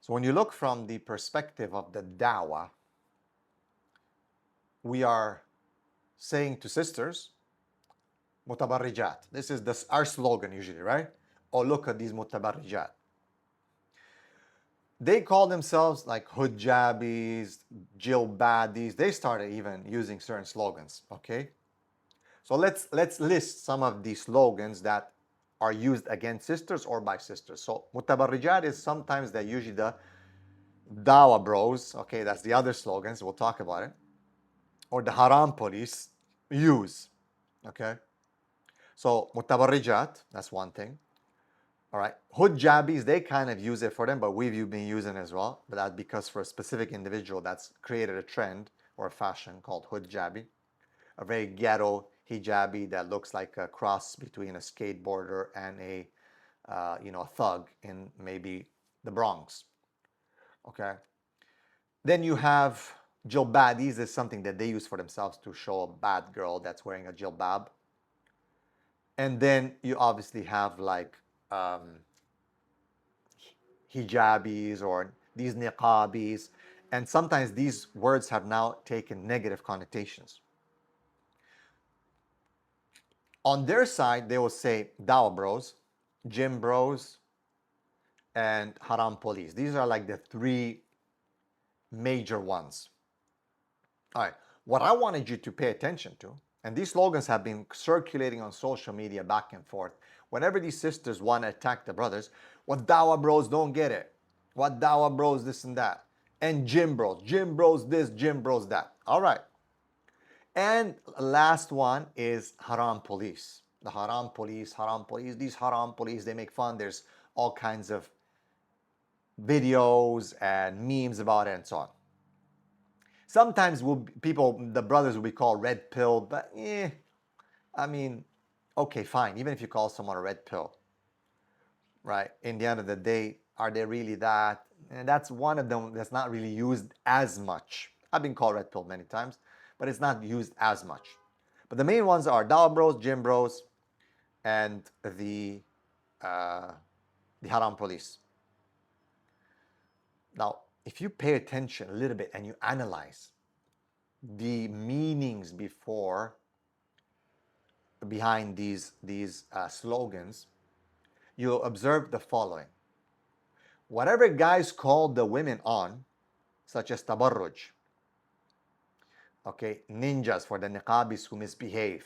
So when you look from the perspective of the Dawa, we are saying to sisters, mutabarrijat. This is our slogan usually, right? Oh, look at these mutabarrijat. They call themselves like hujabis, jilbadis. They started even using certain slogans, okay? So let's list some of these slogans that are used against sisters or by sisters. So mutabarrijat is sometimes they're usually the Dawa Bros, okay, that's the other slogans, we'll talk about it, or the haram police use, okay? So mutabarrijat, that's one thing. All right, hujabis, they kind of use it for them, but we've been using it as well. But that's because for a specific individual that's created a trend or a fashion called hujabi, a very ghetto hijabi that looks like a cross between a skateboarder and a thug in maybe the Bronx. Okay. Then you have jilbadis, is something that they use for themselves to show a bad girl that's wearing a jilbab. And then you obviously have like hijabis or these niqabis, and sometimes these words have now taken negative connotations. On their side, they will say Dawa Bros, Gym Bros, and Haram Police. These are like the three major ones. All right, what I wanted you to pay attention to, and these slogans have been circulating on social media back and forth. Whenever these sisters want to attack the brothers, what Dawa Bros don't get it. What Dawa Bros this and that. And Gym Bros this, Gym Bros that. All right. And last one is Haram Police. The Haram Police, these Haram Police, they make fun. There's all kinds of videos and memes about it and so on. Sometimes the brothers will be called red pill, but okay, fine. Even if you call someone a red pill, right? In the end of the day, are they really that? And that's one of them that's not really used as much. I've been called red pill many times, but it's not used as much. But the main ones are Dawa Bros, Gym Bros, and the Haram Police. Now, if you pay attention a little bit and you analyze the meanings behind these slogans, you'll observe the following. Whatever guys call the women on, such as tabarruj, okay, ninjas for the niqabis who misbehave,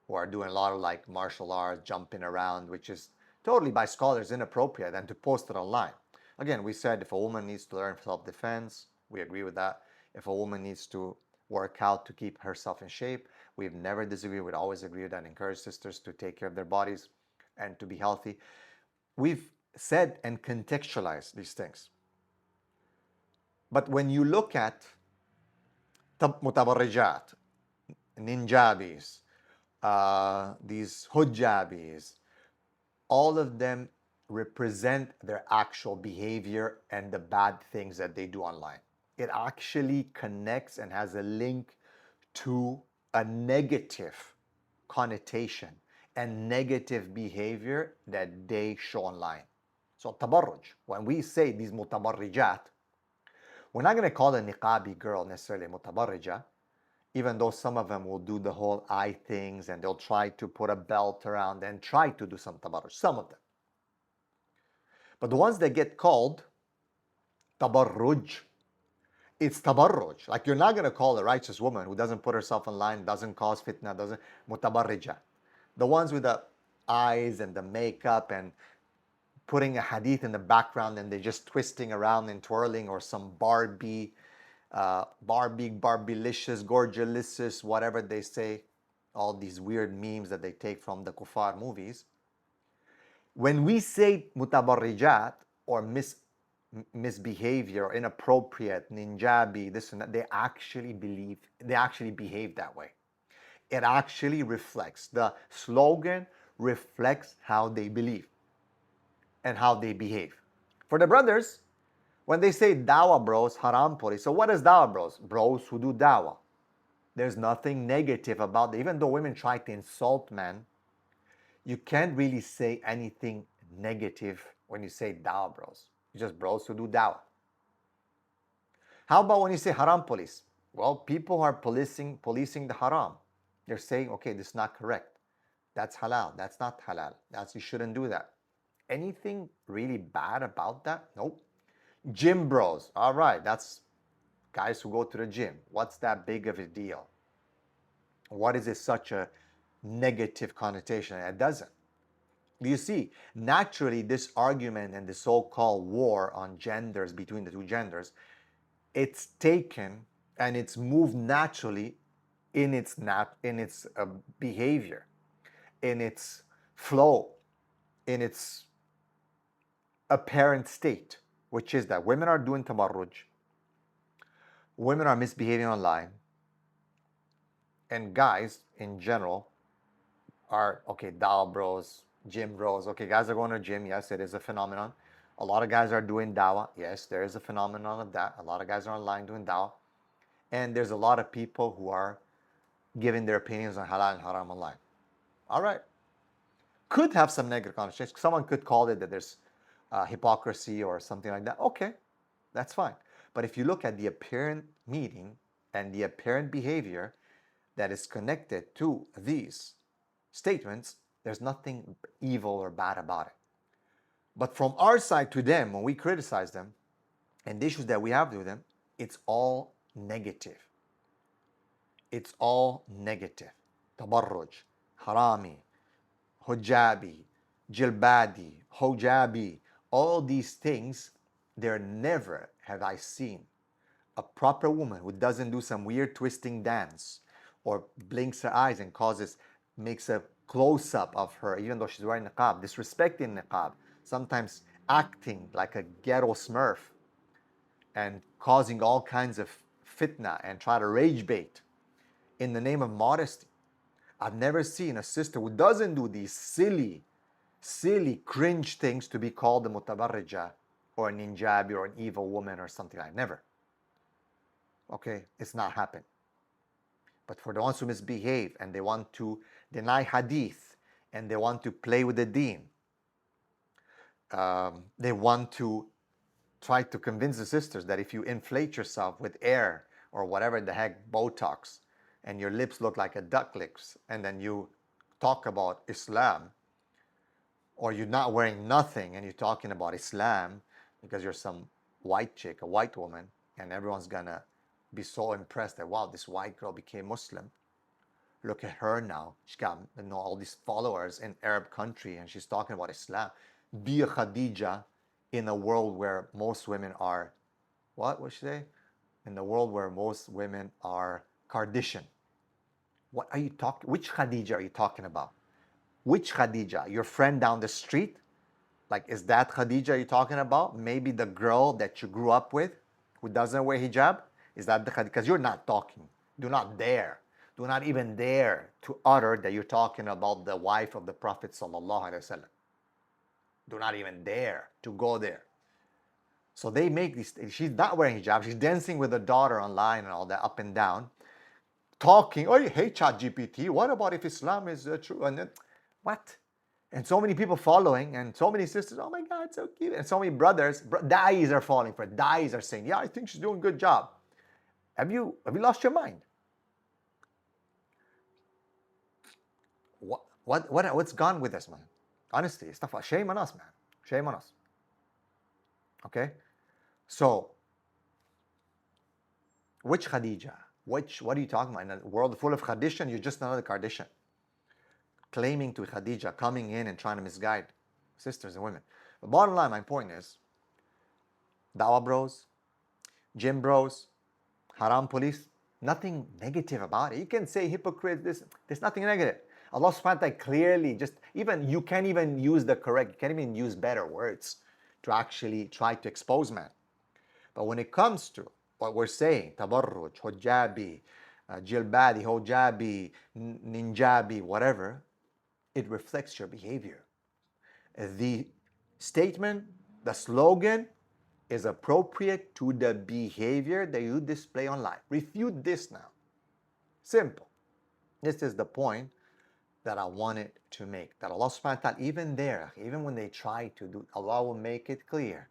who are doing a lot of like martial arts, jumping around, which is totally by scholars inappropriate, and to post it online. Again, we said if a woman needs to learn self-defense, we agree with that. If a woman needs to work out to keep herself in shape, we've never disagreed. We'd always agree with that and encourage sisters to take care of their bodies and to be healthy. We've said and contextualized these things. But when you look at mutabarrijat, ninjabis, these hujabis, all of them represent their actual behavior and the bad things that they do online. It actually connects and has a link to a negative connotation and negative behavior that they show online. So tabarruj, when we say these mutabarrijat, we're not going to call a niqabi girl necessarily mutabarrija, even though some of them will do the whole eye things and they'll try to put a belt around and try to do some tabarruj, some of them. But the ones that get called tabarruj, it's tabarruj. Like you're not going to call a righteous woman who doesn't put herself in line, doesn't cause fitna, doesn't mutabarrija. The ones with the eyes and the makeup and putting a hadith in the background and they're just twisting around and twirling, or some Barbie, Barbielicious, Gorgeous, whatever they say, all these weird memes that they take from the kuffar movies. When we say mutabarrijat or misbehavior or inappropriate, ninjabi, this and that, they actually behave that way. It actually reflects, the slogan reflects how they believe and how they behave. For the brothers, when they say Dawa Bros, Haram Police, so what is Dawa Bros? Bros who do Dawa. There's nothing negative about it. Even though women try to insult men, you can't really say anything negative when you say Dawa Bros. It's just bros who do dawah. How about when you say haram police? Well, people are policing the haram. They're saying, okay, this is not correct. That's halal. That's not halal. You shouldn't do that. Anything really bad about that? Nope. Gym bros. All right, that's guys who go to the gym. What's that big of a deal? What is it such a negative connotation? It doesn't. You see, naturally, this argument and the so-called war on genders between the two genders, it's taken and it's moved naturally in its behavior, in its flow, in its apparent state, which is that women are doing tabarruj, women are misbehaving online, and guys in general are, okay, Dawa Bros, gym bros. Okay, guys are going to the gym. Yes, it is a phenomenon. A lot of guys are doing Dawa. Yes, there is a phenomenon of that. A lot of guys are online doing Dawa. And there's a lot of people who are giving their opinions on halal and haram online. All right. Could have some negative connotations. Someone could call it that there's hypocrisy or something like that. Okay, that's fine. But if you look at the apparent meaning and the apparent behavior that is connected to these statements, there's nothing evil or bad about it. But from our side to them, when we criticize them and the issues that we have with them, it's all negative. It's all negative. Tabarruj, harami, hijabi, jilbadi, hojabi, all these things, there never have I seen a proper woman who doesn't do some weird twisting dance or blinks her eyes and makes a close-up of her, even though she's wearing niqab, disrespecting niqab, sometimes acting like a ghetto smurf and causing all kinds of fitna and try to rage bait in the name of modesty. I've never seen a sister who doesn't do these silly, cringe things to be called a mutabarrija or a ninjabi or an evil woman or something like that. Never. Okay, it's not happened. But for the ones who misbehave and they want to deny hadith and they want to play with the deen, they want to try to convince the sisters that if you inflate yourself with air or whatever the heck, Botox, and your lips look like a duck lips, and then you talk about Islam, or you're not wearing nothing and you're talking about Islam because you're some white chick, a white woman, and everyone's gonna be so impressed that, wow, this white girl became Muslim. Look at her now. She's got all these followers in Arab country and she's talking about Islam. Be a Khadija in a world where most women are, what would she say? In the world where most women are Kardashian. What are you talking? Which Khadija are you talking about? Which Khadija? Your friend down the street? Like, is that Khadija you're talking about? Maybe the girl that you grew up with who doesn't wear hijab? Is that the Khadija? Because you're not talking. Do not dare. Do not even dare to utter that you're talking about the wife of the Prophet sallallahu alaihi wasallam. Do not even dare to go there. So they make this, she's not wearing hijab, she's dancing with her daughter online and all that, up and down, talking, oh, hey, ChatGPT, what about if Islam is true? And then, what? And so many people following, and so many sisters, oh my God, so cute. And so many brothers, dais are falling for it. Dais are saying, yeah, I think she's doing a good job. Have you lost your mind? What's gone with us, man? Honestly, stuff. Shame on us, man. Shame on us. Okay? So, which Khadija? What are you talking about? In a world full of Khadishan, you're just another Kardashian. Claiming to be Khadija, coming in and trying to misguide sisters and women. But bottom line, my point is, Dawa Bros, gym bros, haram police, nothing negative about it. You can say hypocrite, there's nothing negative. Allah subhanahu wa ta'ala clearly you can't even use you can't even use better words to actually try to expose man. But when it comes to what we're saying, tabarruj, hijabi, jilbadi, hojabi, ninjabi, whatever, it reflects your behavior. The statement, the slogan is appropriate to the behavior that you display online. Refute this now. Simple. This is the point that I wanted to make. That Allah subhanahu wa ta'ala, even when they try to do, Allah will make it clear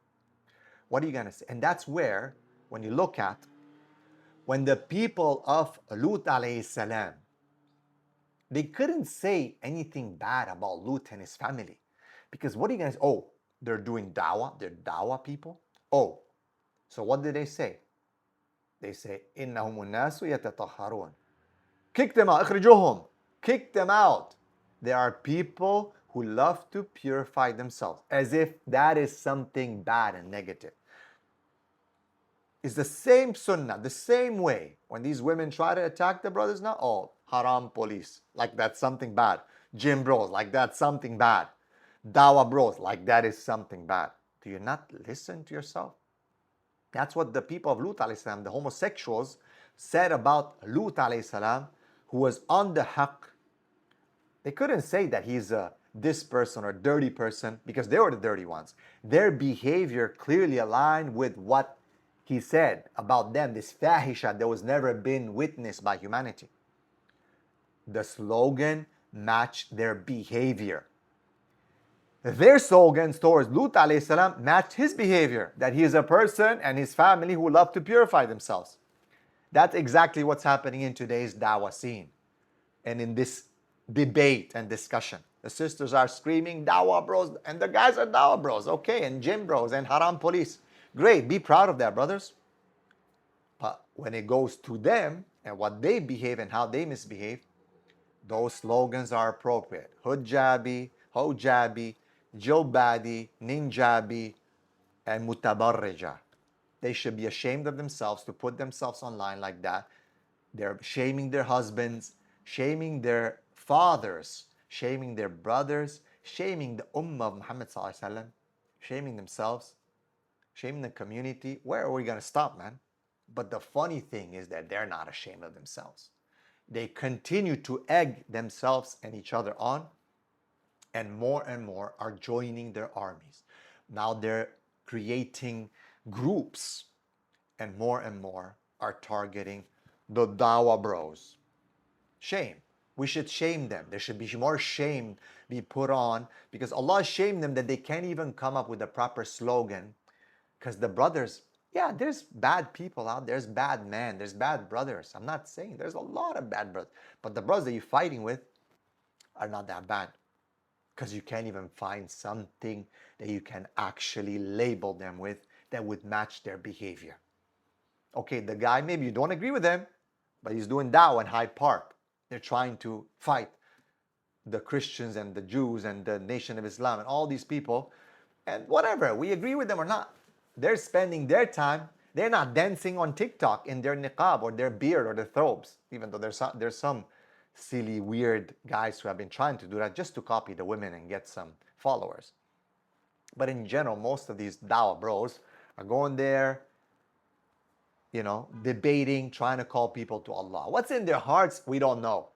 What are you going to say? And that's where, when you look at, when the people of Lut alayhi salam, they couldn't say anything bad about Lut and his family. Because what are you going to say? Oh, they're doing dawah. They're dawah people. Oh, so what did they say? They say, إِنَّهُمُ النَّاسُ يَتَطَهَّرُونَ. Kick them out. اخرجوهم. Kick them out. There are people who love to purify themselves, as if that is something bad and negative. It's the same sunnah, the same way. When these women try to attack the brothers now, oh, haram police, like that's something bad. Gym bros, like that's something bad. Dawa bros, like that is something bad. Do you not listen to yourself? That's what the people of Lut alayhi salam, the homosexuals, said about Lut alayhi salam, who was on the haqq. They couldn't say that he's this person or dirty person, because they were the dirty ones. Their behavior clearly aligned with what he said about them, this fahisha that was never been witnessed by humanity. The slogan matched their behavior. Their slogans towards Lut alayhi salam matched his behavior, that he is a person and his family who love to purify themselves. That's exactly what's happening in today's dawah scene and in this debate and discussion. The sisters are screaming dawah bros, and the guys are dawah bros, okay, and gym bros and haram police. Great, be proud of that, brothers. But when it goes to them and what they behave and how they misbehave, those slogans are appropriate. Hujjabi, Hojabi, Jilbadi, Ninjabi, and Mutabarrija. They should be ashamed of themselves to put themselves online like that. They're shaming their husbands, shaming their fathers, shaming their brothers, shaming the ummah of Muhammad sallallahu alaihi wasallam, shaming themselves, shaming the community. Where are we going to stop, man? But the funny thing is that they're not ashamed of themselves. They continue to egg themselves and each other on, and more are joining their armies. Now they're creating groups, and more are targeting the Dawa Bros. Shame. We should shame them. There should be more shame be put on, because Allah shamed them that they can't even come up with a proper slogan. Because the brothers, yeah, there's bad people out there. There's bad men. There's bad brothers. I'm not saying there's a lot of bad brothers. But the brothers that you're fighting with are not that bad. Because you can't even find something that you can actually label them with that would match their behavior. Okay, the guy, maybe you don't agree with him, but he's doing dawah in Hyde Park. They're trying to fight the Christians and the Jews and the Nation of Islam and all these people. And whatever, we agree with them or not, they're spending their time, they're not dancing on TikTok in their niqab or their beard or their thobes, even though there's some silly, weird guys who have been trying to do that just to copy the women and get some followers. But in general, most of these dawah bros are going there, debating, trying to call people to Allah. What's in their hearts, we don't know.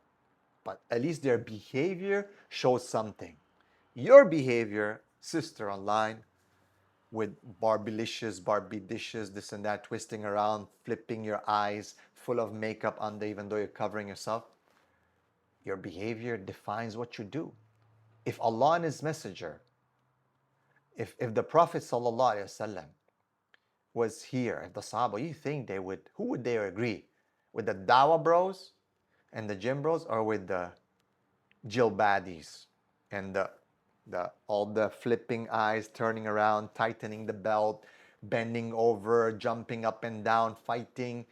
But at least their behavior shows something. Your behavior, sister online, with barbylicious, Barbie dishes, this and that, twisting around, flipping your eyes, full of makeup under, even though you're covering yourself, your behavior defines what you do. If Allah and His Messenger, if the Prophet ﷺ was here, if the Sahaba, you think who would they agree? With the Dawa Bros and the Gym Bros, or with the Jilbadis and all the flipping eyes, turning around, tightening the belt, bending over, jumping up and down, fighting,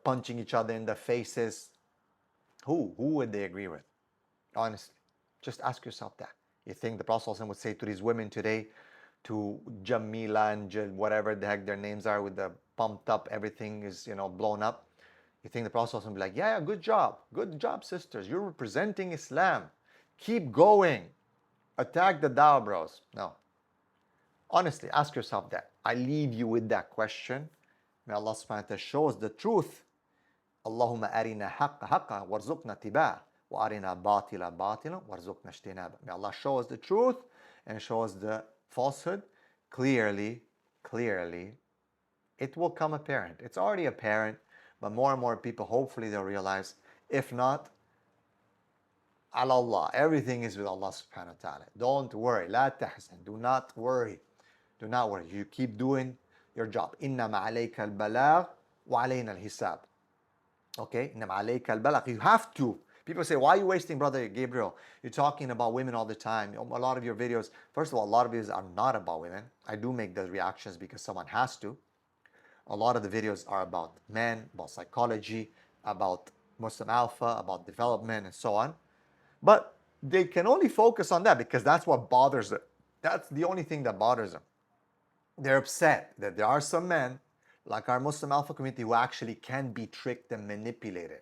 punching each other in the faces? Who would they agree with? Honestly, just ask yourself that. You think the Prophet ﷺ would say to these women today, to Jamila and whatever the heck their names are, with the pumped up, everything is blown up? You think the Prophet ﷺ would be like, yeah, good job, sisters, you're representing Islam, keep going, attack the Dawa Bros? No. Honestly, ask yourself that. I leave you with that question. May Allah subhanahu wa ta'ala show us the truth. Allahumma arina haqqa haqqa warzuqna tibaa wa arina batila batila warzuqna ijtinaba. May Allah show us the truth and show us the falsehood clearly. It will come apparent. It's already apparent, but more and more people, hopefully they'll realize. If not, ala Allah, everything is with Allah subhanahu wa ta'ala. Don't worry, la tahzan, do not worry. You keep doing your job. إنما عليك البلاغ وعلينا الحساب. Okay, إنما عليك البلاغ. You have to. People say, why are you wasting, Brother Gabriel? You're talking about women all the time. A lot of your videos, first of all, a lot of videos are not about women. I do make those reactions because someone has to. A lot of the videos are about men, about psychology, about Muslim Alpha, about development, and so on. But they can only focus on that because that's what bothers them. That's the only thing that bothers them. They're upset that there are some men, like our Muslim Alpha community, who actually can be tricked and manipulated.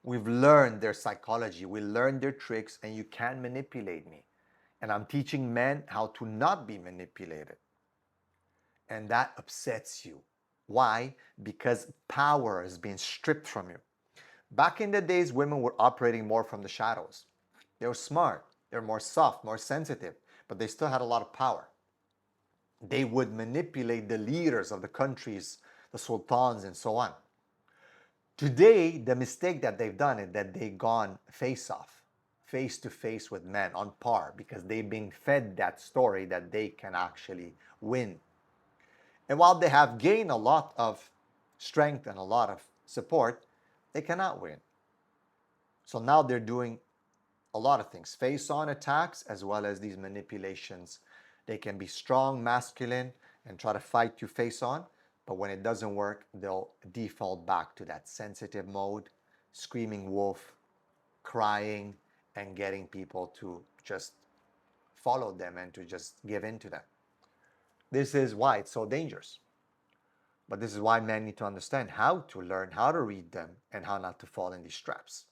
We've learned their psychology, we learned their tricks, and you can manipulate me. And I'm teaching men how to not be manipulated. And that upsets you. Why? Because power is being stripped from you. Back in the days, women were operating more from the shadows. They were smart, they were more soft, more sensitive, but they still had a lot of power. They would manipulate the leaders of the countries, the sultans, and so on. Today, the mistake that they've done is that they've gone face-off, face-to-face with men on par, because they've been fed that story that they can actually win. And while they have gained a lot of strength and a lot of support, they cannot win. So now they're doing a lot of things, face-on attacks as well as these manipulations. They can be strong, masculine, and try to fight you face-on, but when it doesn't work, they'll default back to that sensitive mode, screaming wolf, crying, and getting people to just follow them and to just give in to them. This is why it's so dangerous. But this is why men need to understand how to learn how to read them and how not to fall in these traps.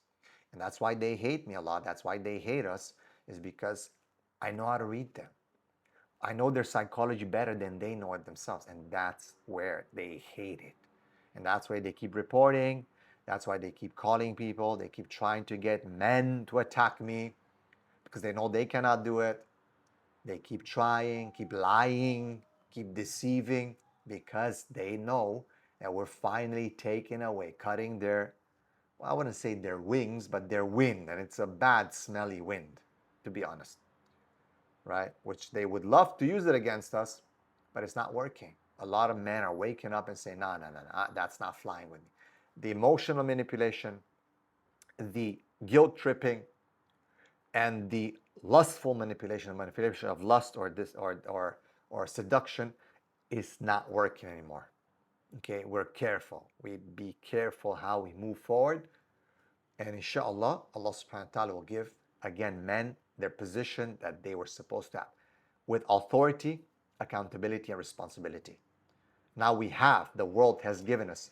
And that's why they hate me a lot. That's why they hate us, is because I know how to read them. I know their psychology better than they know it themselves. And that's where they hate it. And that's why they keep reporting. That's why they keep calling people. They keep trying to get men to attack me because they know they cannot do it. They keep trying, keep lying, keep deceiving, because they know that we're finally taking away, cutting their, well, I wouldn't say their wings, but their wind. And it's a bad, smelly wind, to be honest, right? Which they would love to use it against us, but it's not working. A lot of men are waking up and saying, no, that's not flying with me. The emotional manipulation, the guilt tripping, and the lustful manipulation of lust or seduction is not working anymore. Okay, we're careful. We be careful how we move forward. And inshallah, Allah subhanahu wa ta'ala will give, again, men their position that they were supposed to have, with authority, accountability, and responsibility. Now we have, the world has given us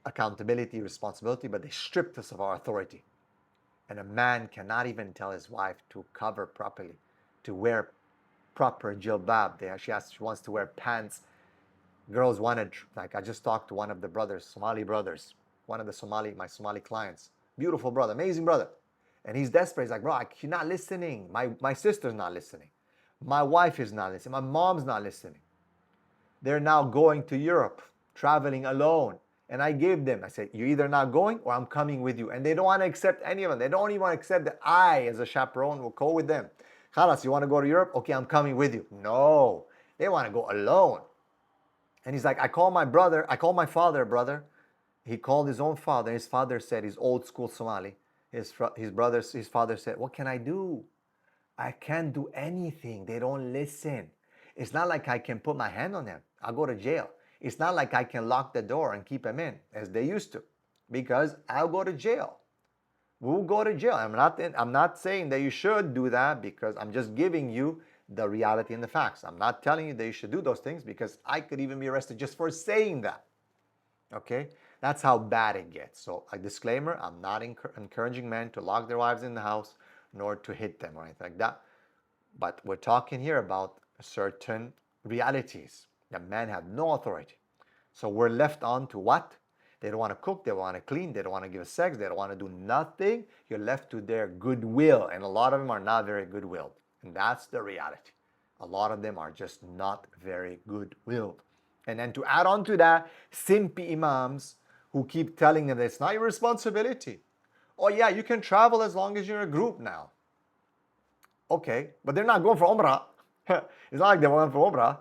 accountability, responsibility, but they stripped us of our authority. And a man cannot even tell his wife to cover properly, to wear proper jilbab. She wants to wear pants. Girls wanted, like I just talked to one of the brothers, Somali brothers, one of my Somali clients. Beautiful brother, amazing brother. And he's desperate. He's like, bro, she's not listening. My sister's not listening. My wife is not listening. My mom's not listening. They're now going to Europe, traveling alone. And I gave them, I said, you're either not going or I'm coming with you. And they don't want to accept any of them. They don't even want to accept that I, as a chaperone, will go with them. Khalas, you want to go to Europe? Okay, I'm coming with you. No, they want to go alone. And he's like, I called my father, brother. He called his own father. His father said, he's old school Somali. His father said, what can I do? I can't do anything. They don't listen. It's not like I can put my hand on them. I'll go to jail. It's not like I can lock the door and keep them in as they used to, because I'll go to jail. We'll go to jail. I'm not saying that you should do that, because I'm just giving you the reality and the facts. I'm not telling you that you should do those things, because I could even be arrested just for saying that. Okay? That's how bad it gets. So a disclaimer, I'm not encouraging men to lock their wives in the house, nor to hit them or anything like that. But we're talking here about certain realities. The men have no authority. So we're left on to what? They don't want to cook, they don't want to clean, they don't want to give sex, they don't want to do nothing. You're left to their goodwill. And a lot of them are not very good-willed. And that's the reality. A lot of them are just not very good-willed. And then to add on to that, simpy imams who keep telling them that it's not your responsibility. Oh yeah, you can travel as long as you're in a group now. Okay, but they're not going for Umrah. It's not like they're going for Umrah.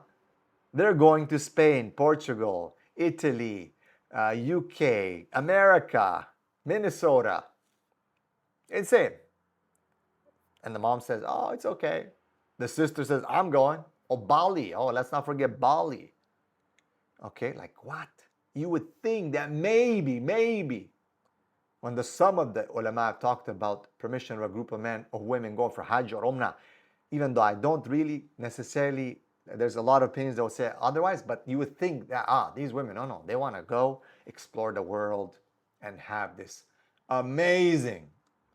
They're going to Spain, Portugal, Italy, UK, America, Minnesota. Insane. And the mom says, oh, it's okay. The sister says, I'm going. Oh, Bali. Oh, let's not forget Bali. Okay, like what? You would think that maybe, when the some of the ulama talked about permission of a group of men or women going for Hajj or Umrah, even though I don't really necessarily, there's a lot of opinions that will say otherwise, but you would think that, these women, no, they want to go explore the world and have this amazing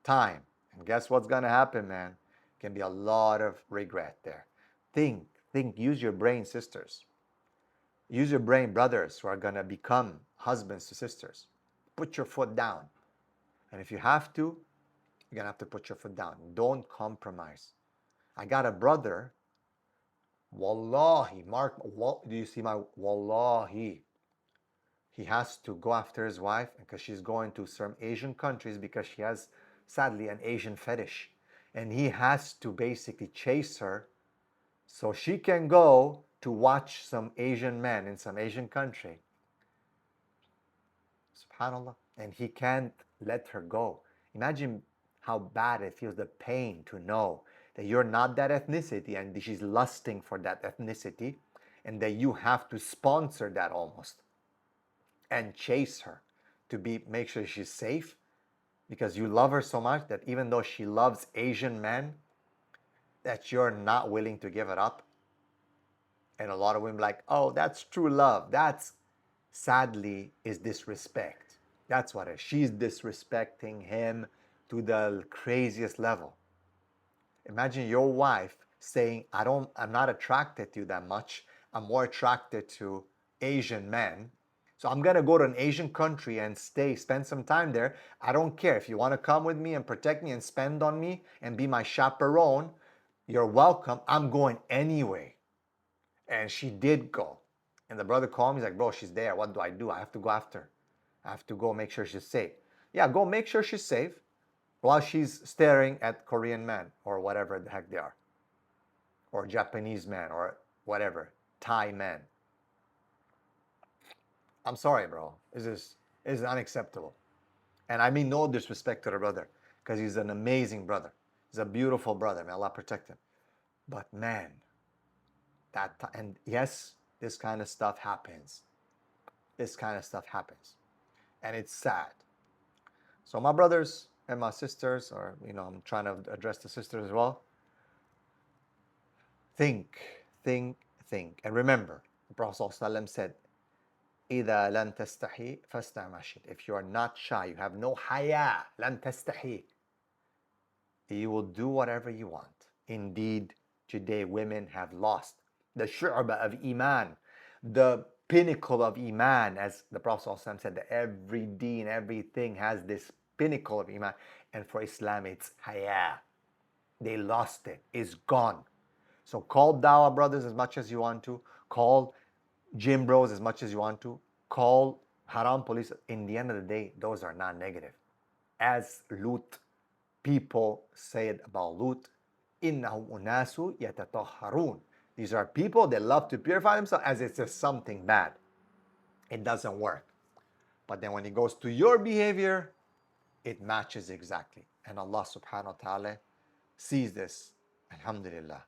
time. And guess what's going to happen, man? Can be a lot of regret there. Think, use your brain, sisters. Use your brain, brothers who are going to become husbands to sisters. Put your foot down. And if you have to, you're going to have to put your foot down. Don't compromise. I got a brother, wallahi, Mark, do you see my wallahi? He has to go after his wife because she's going to some Asian countries because she has, sadly, an Asian fetish. And he has to basically chase her so she can go to watch some Asian men in some Asian country. SubhanAllah. And he can't let her go. Imagine how bad it feels, the pain to know that you're not that ethnicity and she's lusting for that ethnicity and that you have to sponsor that almost and chase her to make sure she's safe because you love her so much that even though she loves Asian men, that you're not willing to give it up. And a lot of women like, oh, that's true love. That's, sadly, is disrespect. That's what it is. She's disrespecting him to the craziest level. Imagine your wife saying, I'm not attracted to you that much. I'm more attracted to Asian men. So I'm going to go to an Asian country and spend some time there. I don't care. If you want to come with me and protect me and spend on me and be my chaperone, you're welcome. I'm going anyway. And she did go. And the brother called me. He's like, bro, she's there. What do? I have to go after her. I have to go make sure she's safe. Yeah, go make sure she's safe while she's staring at Korean men or whatever the heck they are. Or Japanese men or whatever. Thai men. I'm sorry, bro. This is unacceptable. And I mean no disrespect to the brother because he's an amazing brother. He's a beautiful brother. May Allah protect him. But man, and yes, this kind of stuff happens. This kind of stuff happens. And it's sad. So my brothers and my sisters, or I'm trying to address the sisters as well. Think. And remember, the Prophet ﷺ said, إِذَا لَن تَسْتَحِي فَاسْتَعْ مَا شِئْتَ. If you are not shy, you have no haya, لَن تَسْتَحِي, you will do whatever you want. Indeed, today women have lost the shu'ba of iman, the pinnacle of iman, as the Prophet ﷺ said, that every deen, everything has this pinnacle of iman. And for Islam, it's haya. They lost it. It's gone. So call Dawa Brothers as much as you want to. Call Gym Bros as much as you want to. Call Haram Police. In the end of the day, those are not negative. As Lut, people said about Lut, إِنَّهُمْ أُنَاسُ يَتَطَهَّرُونَ. These are people that love to purify themselves as if it's something bad. It doesn't work. But then when it goes to your behavior, it matches exactly. And Allah subhanahu wa ta'ala sees this. Alhamdulillah.